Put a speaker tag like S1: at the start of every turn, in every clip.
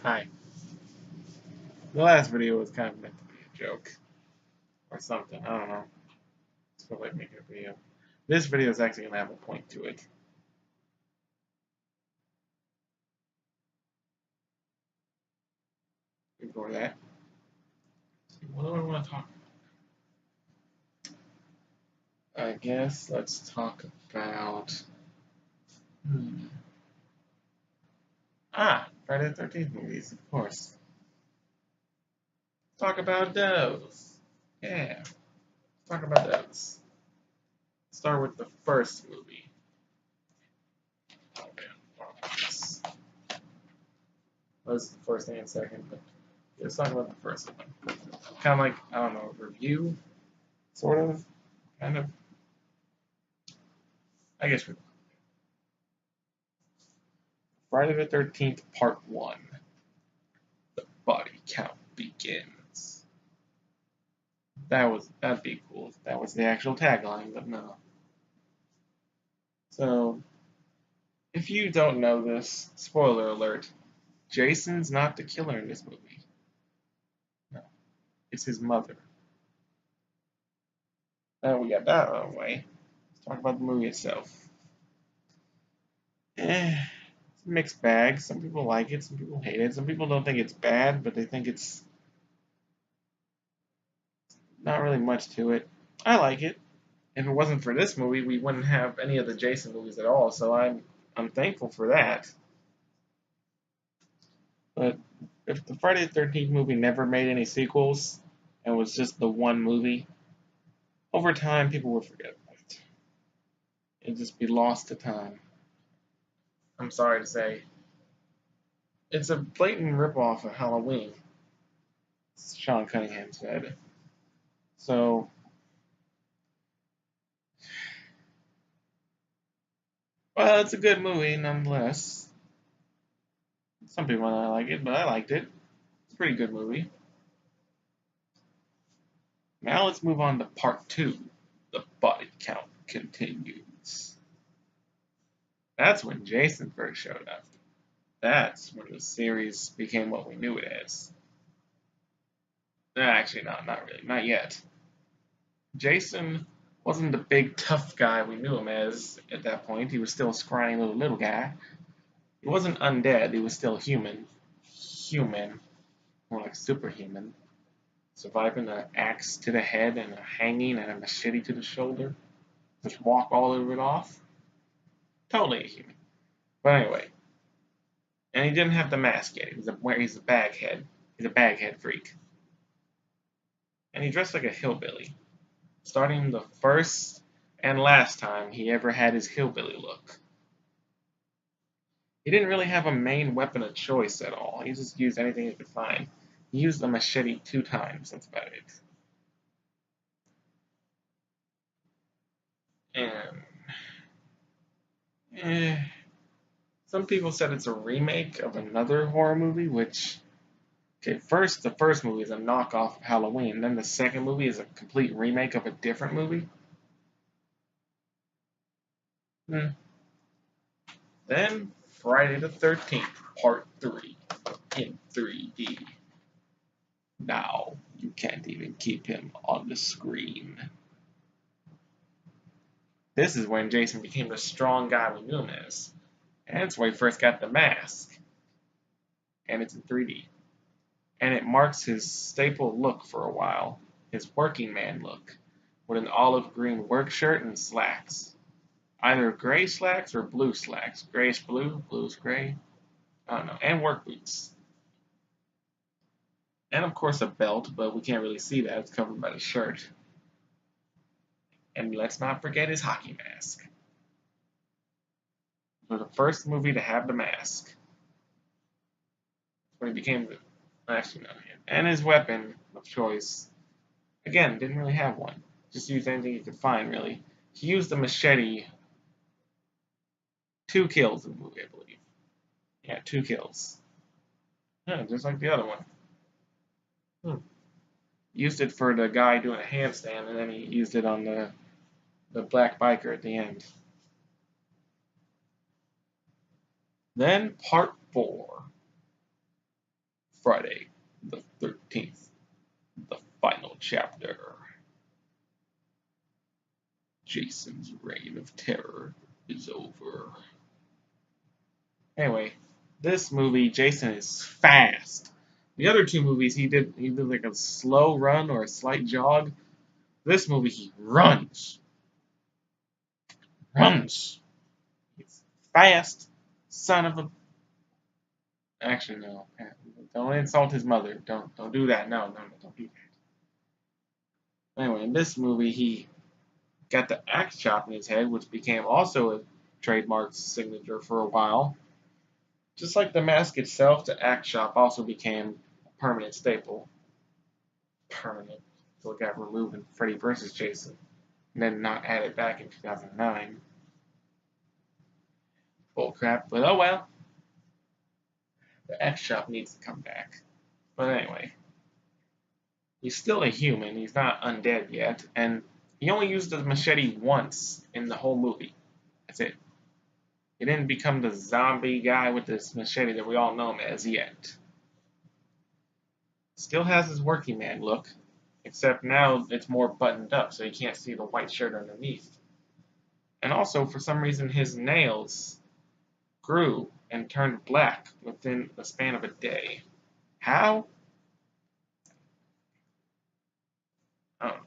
S1: Hi. The last video was kind of meant to be a joke or something. I don't know. It's feel like making a video. This video is actually gonna have a point to it. Ignore that. What do I want to talk about? I guess let's talk about. Friday the 13th movies, of course. Talk about those. Yeah, talk about those. Start with the first movie. Oh man, this was the first thing and second, but let's talk about the first one. Kind of like, I don't know, review, sort of, kind of. I guess we Friday the 13th, Part 1. The body count begins. That'd be cool if that was the actual tagline, but no. So, if you don't know this, spoiler alert, Jason's not the killer in this movie. No, it's his mother. Now we got that out of the way. Let's talk about the movie itself. It's a mixed bag. Some people like it, some people hate it. Some people don't think it's bad, but they think it's not really much to it. I like it. If it wasn't for this movie, we wouldn't have any of the Jason movies at all. So I'm thankful for that. But if the Friday the 13th movie never made any sequels and was just the one movie, over time people would forget about it. It'd just be lost to time. I'm sorry to say. It's a blatant ripoff of Halloween, as Sean Cunningham said. So, well, it's a good movie nonetheless. Some people might not like it, but I liked it. It's a pretty good movie. Now let's move on to part 2. The body count continues. That's when Jason first showed up. That's when the series became what we knew it as. Actually, not really. Not yet. Jason wasn't the big tough guy we knew him as at that point. He was still a scrawny little guy. He wasn't undead. He was still human. Human. More like superhuman. Surviving an axe to the head and a hanging and a machete to the shoulder. Just walk all over it off. Totally a human. But anyway. And he didn't have the mask yet. He's a baghead. He's a baghead freak. And he dressed like a hillbilly. Starting the first and last time he ever had his hillbilly look. He didn't really have a main weapon of choice at all. He just used anything he could find. He used the machete 2 times. That's about it. And some people said it's a remake of another horror movie, which okay, the first movie is a knockoff of Halloween. Then the second movie is a complete remake of a different movie. Then Friday the 13th, Part 3, in 3D. Now you can't even keep him on the screen. This is when Jason became the strong guy we knew him as. And that's why he first got the mask. And it's in 3D. And it marks his staple look for a while, his working man look, with an olive green work shirt and slacks. Either gray slacks or blue slacks. Grayish blue, bluish gray. I don't know. And work boots. And of course a belt, but we can't really see that. It's covered by the shirt. And let's not forget his hockey mask. For the first movie to have the mask. When he became actually not him. And his weapon of choice, again, didn't really have one. Just used anything he could find, really. He used the machete 2 kills in the movie, I believe. Yeah, 2 kills. Yeah, just like the other one. Used it for the guy doing a handstand, and then he used it on the black biker at the end. Then part 4. Friday the 13th, the final chapter. Jason's reign of terror is over. Anyway, this movie, Jason is fast. The other two movies, he did like a slow run or a slight jog. This movie, he runs. Runs. He's fast, son of a. Actually, no. Don't insult his mother. Don't do that. No, don't do that. Anyway, in this movie, he got the axe chop in his head, which became also a trademark signature for a while. Just like the mask itself, the axe chop also became a permanent staple. Permanent. So it got removed in Freddy vs. Jason, and then not added back in 2009. Bull crap, but oh well. The axe chop needs to come back. But anyway, he's still a human. He's not undead yet, and he only used the machete once in the whole movie. That's it. He didn't become the zombie guy with this machete that we all know him as yet. Still has his working man look, except now it's more buttoned up, so you can't see the white shirt underneath. And also, for some reason, his nails grew and turned black within the span of a day. How? Oh.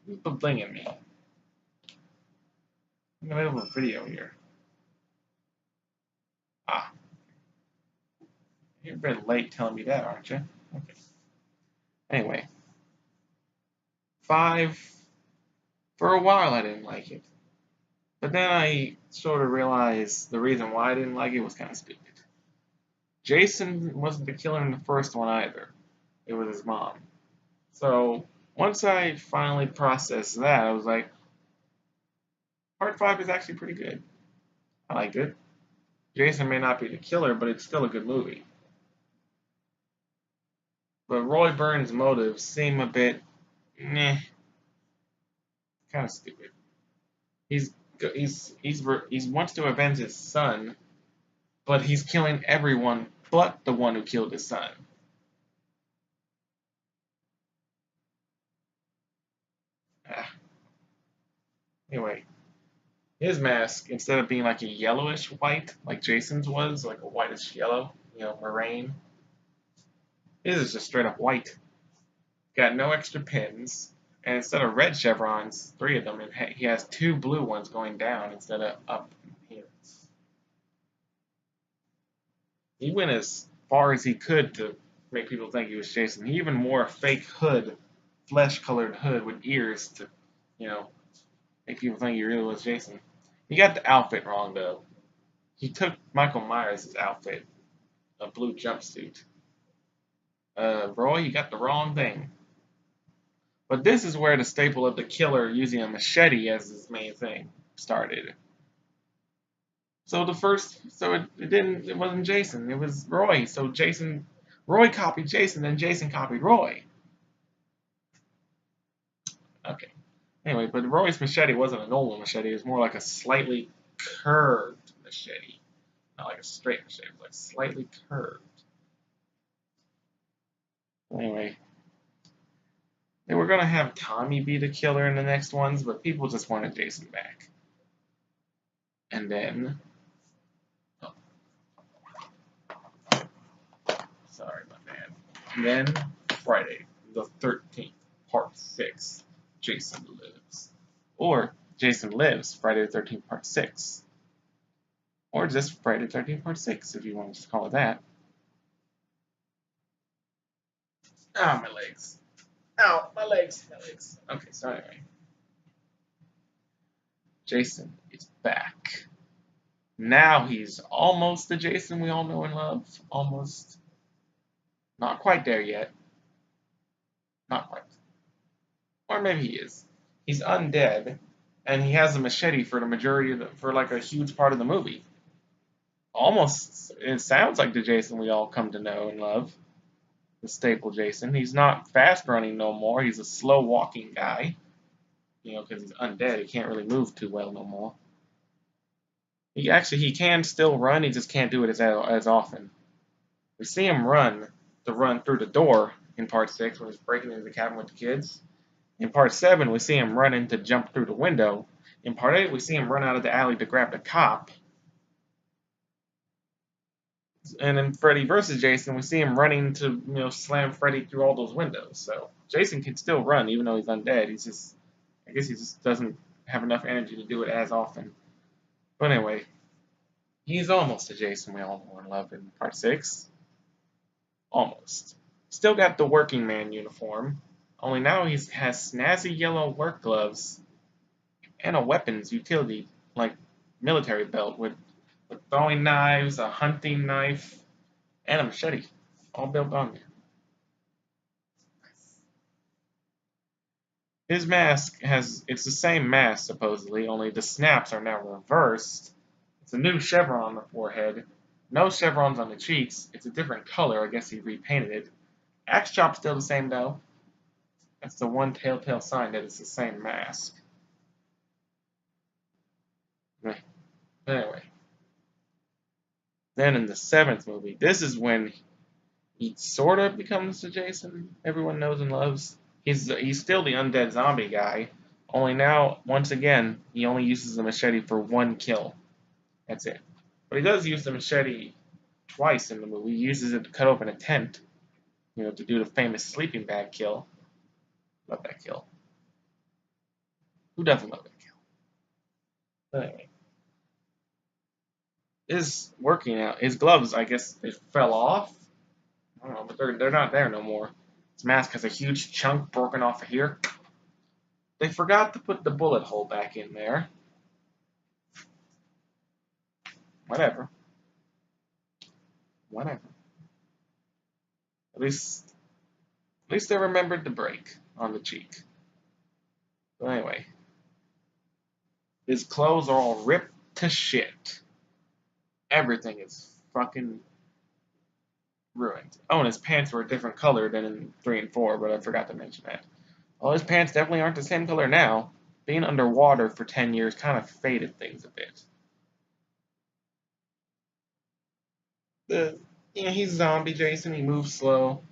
S1: Who's blinging me? I'm in the middle of a video here. Ah. You're a bit late telling me that, aren't you? Okay. Anyway. 5. For a while I didn't like it. But then I sort of realized the reason why I didn't like it was kind of stupid. Jason wasn't the killer in the first one either. It was his mom. So once I finally processed that, I was like, Part 5 is actually pretty good. I liked it. Jason may not be the killer, but it's still a good movie. But Roy Burns' motives seem a bit, meh, kind of stupid. He wants to avenge his son, but he's killing everyone but the one who killed his son. Ah. Anyway, his mask, instead of being like a yellowish white, like Jason's was, like a whitish yellow, moraine, his is just straight up white. Got no extra pins, and instead of red chevrons, 3 of them, he has 2 blue ones going down instead of up here. He went as far as he could to make people think he was Jason. He even wore a fake hood, flesh-colored hood with ears to, make people think he really was Jason. He got the outfit wrong, though. He took Michael Myers' outfit, a blue jumpsuit. Roy, you got the wrong thing. But this is where the staple of the killer using a machete as his main thing started. So it wasn't Jason, it was Roy. So Roy copied Jason, then Jason copied Roy. Okay. Anyway, but Roy's machete wasn't a normal machete, it was more like a slightly curved machete. Not like a straight machete, it was like slightly curved. Anyway, they were gonna have Tommy be the killer in the next ones, but people just wanted Jason back. And then, sorry, my bad. And then Friday the 13th, Part 6, Jason Lives, or Jason Lives, Friday the 13th, Part 6, or just Friday the 13th, Part 6, if you want to just call it that. Ow, my legs. Ow, my legs. Okay, so anyway. Jason is back. Now he's almost the Jason we all know and love. Almost. Not quite there yet. Not quite. Or maybe he is. He's undead, and he has a machete for the majority for like a huge part of the movie. Almost, it sounds like the Jason we all come to know and love. The staple Jason. He's not fast running no more. He's a slow walking guy. Because he's undead. He can't really move too well no more. He can still run. He just can't do it as often. We see him run through the door in part 6 when he's breaking into the cabin with the kids. In part 7, we see him running to jump through the window. In part 8, we see him run out of the alley to grab the cop. And in Freddy vs. Jason, we see him running to slam Freddy through all those windows. So Jason can still run even though he's undead. I guess he just doesn't have enough energy to do it as often. But anyway, he's almost a Jason we all know and love in part 6. Almost. Still got the working man uniform, only now he has snazzy yellow work gloves and a weapons utility, like military belt with throwing knives, a hunting knife, and a machete, all built on there. His mask it's the same mask supposedly, only the snaps are now reversed. It's a new chevron on the forehead, no chevrons on the cheeks. It's a different color. I guess he repainted it. Axe chop's still the same though. That's the one telltale sign that it's the same mask. But anyway, then in the 7th movie, this is when he sort of becomes the Jason everyone knows and loves. He's still the undead zombie guy, only now, once again, he only uses the machete for one kill. That's it. But he does use the machete twice in the movie. He uses it to cut open a tent, to do the famous sleeping bag kill. Love that kill. Who doesn't love that kill? But anyway, is working out. His gloves, I guess, they fell off. I don't know, but they're not there no more. His mask has a huge chunk broken off of here. They forgot to put the bullet hole back in there. Whatever. Whatever. At least they remembered the break on the cheek. But anyway, his clothes are all ripped to shit. Everything is fucking ruined. Oh, and his pants were a different color than in 3 and 4, but I forgot to mention that. Well, his pants definitely aren't the same color now. Being underwater for 10 years kind of faded things a bit. He's zombie Jason. He moves slow.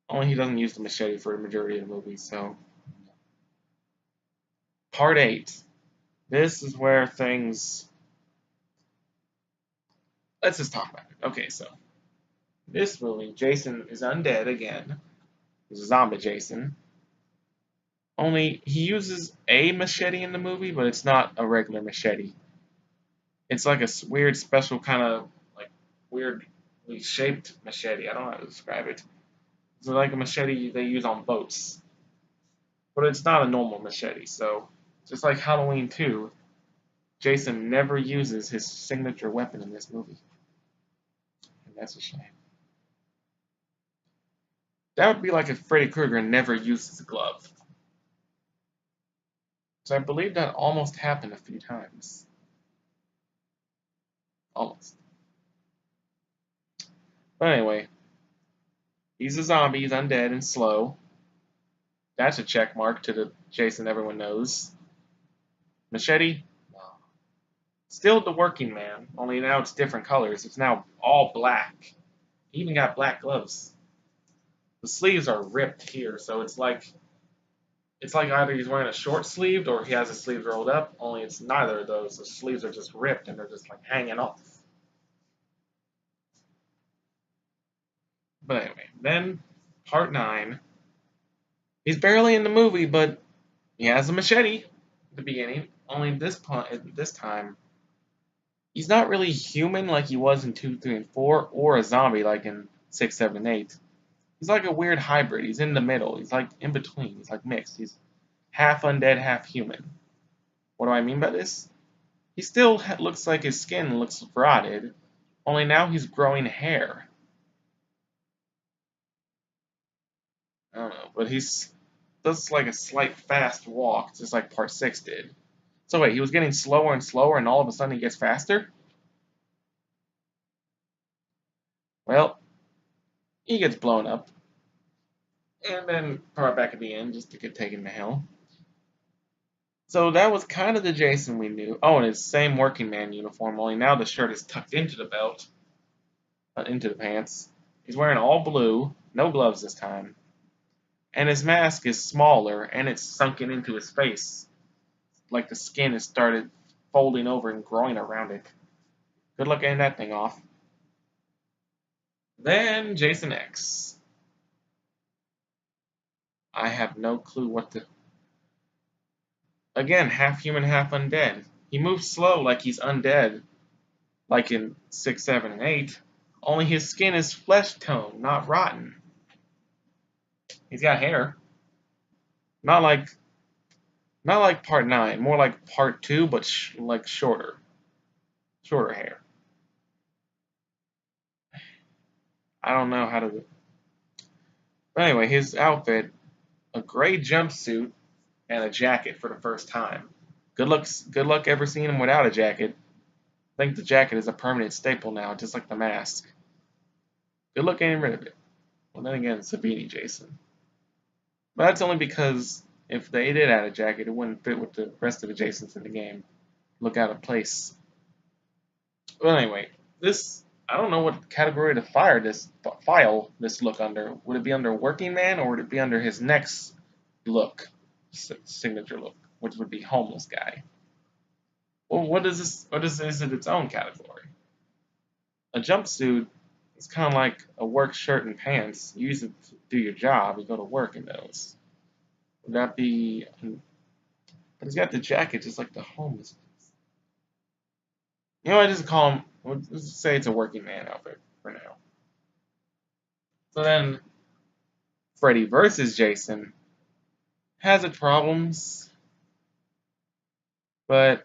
S1: Only he doesn't use the machete for the majority of the movie, so. Part 8. This is where things. Let's just talk about it. Okay, so. This movie, Jason is undead again. He's a zombie Jason. Only he uses a machete in the movie, but it's not a regular machete. It's like a weird, special kind of like weirdly shaped machete. I don't know how to describe it. It's like a machete they use on boats, but it's not a normal machete. So just like Halloween 2, Jason never uses his signature weapon in this movie, and that's a shame. That would be like if Freddy Krueger never used his glove. So I believe that almost happened a few times. Almost. But anyway, he's a zombie, he's undead and slow. That's a check mark to the Jason everyone knows. Machete? No. Still the working man, only now it's different colors. It's now all black. He even got black gloves. The sleeves are ripped here, so it's like either he's wearing a short sleeved or he has his sleeves rolled up, only it's neither of those. The sleeves are just ripped and they're just like hanging off. But anyway, then part 9. He's barely in the movie, but he has a machete at the beginning. Only this time, he's not really human like he was in 2, 3, and 4, or a zombie like in 6, 7, and 8. He's like a weird hybrid. He's in the middle. He's like in between. He's like mixed. He's half undead, half human. What do I mean by this? He still looks like his skin looks rotted, only now he's growing hair. I don't know, but he's does like a slight fast walk, just like part 6 did. So wait, he was getting slower and slower, and all of a sudden he gets faster? Well, he gets blown up. And then brought back at the end just to get taken to hell. So that was kind of the Jason we knew. Oh, and his same working man uniform, only now the shirt is tucked into the belt. into the pants. He's wearing all blue, no gloves this time. And his mask is smaller and it's sunken into his face. Like the skin has started folding over and growing around it. Good luck getting that thing off. Then Jason X. I have no clue what to. Again, half human, half undead. He moves slow like he's undead, like in 6, 7, and 8. Only his skin is flesh tone, not rotten. He's got hair. Not like part 9, more like part 2, but like shorter hair. I don't know how to. But anyway, his outfit: a gray jumpsuit and a jacket for the first time. Good luck ever seeing him without a jacket. I think the jacket is a permanent staple now, just like the mask. Good luck getting rid of it. Well, then again, it's a beanie Jason. But that's only because if they did add a jacket, it wouldn't fit with the rest of the Jasons in the game. Look out of place. Well, anyway, this I don't know what category to file this look under. Would it be under working man or would it be under his next look, signature look, which would be homeless guy? Well, what is this? What is it? Its own category. A jumpsuit is kind of like a work shirt and pants. You use it to do your job. You go to work in those. Would that be? But he's got the jacket just like the homeless. You know, I just call him. Let's just say it's a working man outfit for now. So then, Freddy versus Jason has its problems, but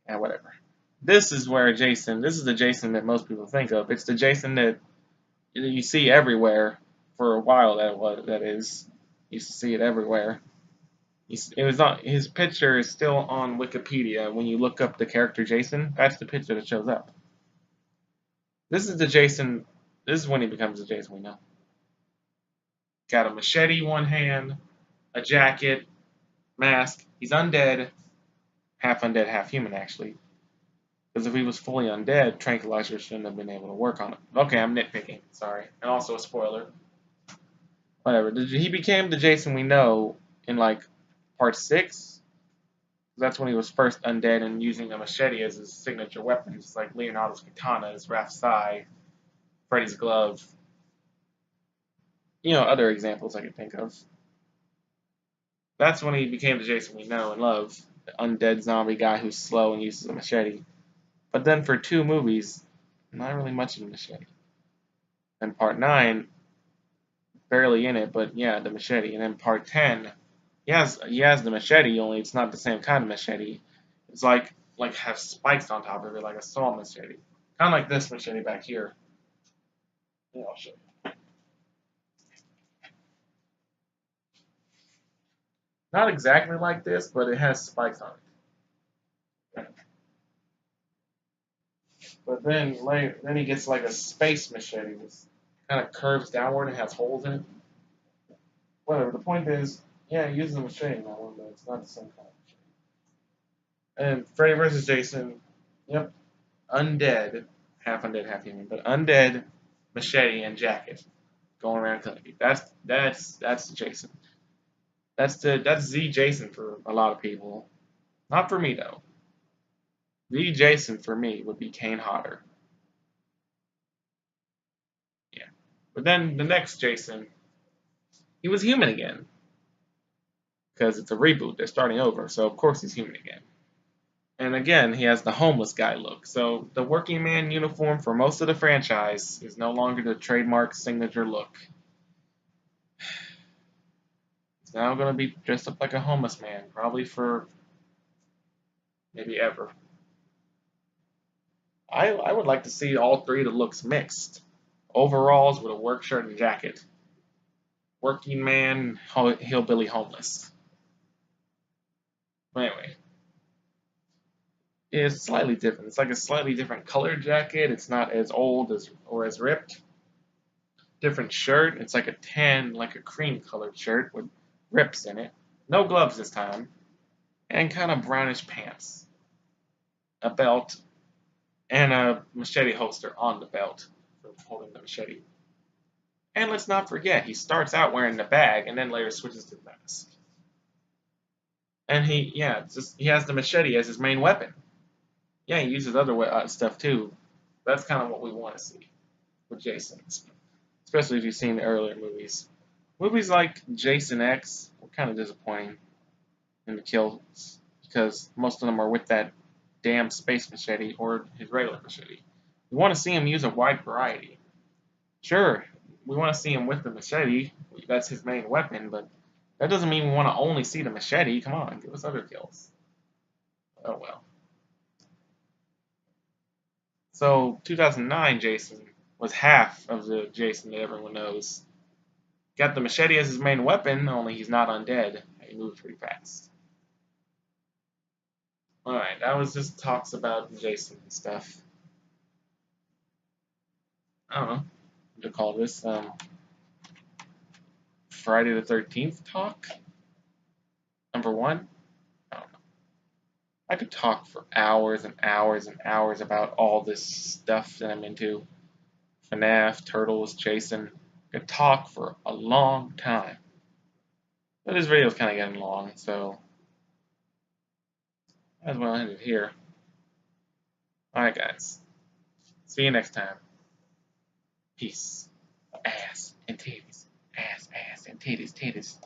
S1: yeah, whatever. This is where Jason. This is the Jason that most people think of. It's the Jason that you see everywhere. For a while, that is. You used to see it everywhere. It was on his picture is still on Wikipedia. When you look up the character Jason, that's the picture that shows up. This is the Jason. This is when he becomes the Jason we know. Got a machete, one hand, a jacket, mask. He's undead, half human actually. Because if he was fully undead, tranquilizer shouldn't have been able to work on him. Okay, I'm nitpicking. Sorry, and also a spoiler. Whatever. He became the Jason we know in like part 6. That's when he was first undead and using a machete as his signature weapon, just like Leonardo's katana, his Raph's sai, Freddy's glove. You know, other examples I could think of. That's when he became the Jason we know and love, the undead zombie guy who's slow and uses a machete. But then for 2 movies, not really much of a machete. And part 9, barely in it, but yeah, the machete. And then part 10, he has the machete, only it's not the same kind of machete. It's like have spikes on top of it, like a saw machete. Kind of like this machete back here. Yeah, I'll show you. Not exactly like this, but it has spikes on it. But then later, then he gets like a space machete, which kind of curves downward and has holes in it. Whatever. The point is, yeah, he uses a machete in that one, but it's not the same kind of machete. And Freddy vs. Jason, yep, undead, half human, but undead, machete and jacket, going around killing people. That's Jason. That's the Jason for a lot of people. Not for me though. The Jason for me would be Kane Hodder. Yeah. But then the next Jason, he was human again. Because it's a reboot, they're starting over, so of course he's human again. And again, he has the homeless guy look. So the working man uniform for most of the franchise is no longer the trademark signature look. He's now going to be dressed up like a homeless man, probably for maybe ever. I would like to see all 3 of the looks mixed. Overalls with a work shirt and jacket. Working man, hillbilly homeless. But anyway, it's slightly different. It's like a slightly different colored jacket. It's not as old or as ripped. Different shirt. It's like a tan, like a cream colored shirt with rips in it. No gloves this time. And kind of brownish pants. A belt. and a machete holster on the belt for holding the machete. And let's not forget, he starts out wearing the bag and then later switches to the mask. And he has the machete as his main weapon. Yeah, he uses other stuff too. That's kind of what we want to see with Jason, especially if you've seen the earlier movies. Movies like Jason X were kind of disappointing in the kills because most of them are with that damn space machete or his regular machete. We want to see him use a wide variety. Sure, we want to see him with the machete. That's his main weapon, but that doesn't mean we want to only see the machete. Come on, give us other kills. Oh well. So 2009 Jason was half of the Jason that everyone knows. Got the machete as his main weapon, only he's not undead. He moves pretty fast. Alright, that was just talks about Jason and stuff. I don't know what to call this. Friday the 13th talk? Number one? I don't know. I could talk for hours and hours and hours about all this stuff that I'm into. FNAF, Turtles, Jason. I could talk for a long time. But this video is kind of getting long, so might as well end it here. Alright, guys. See you next time. Peace. Ass and titties. Ass and titties, titties.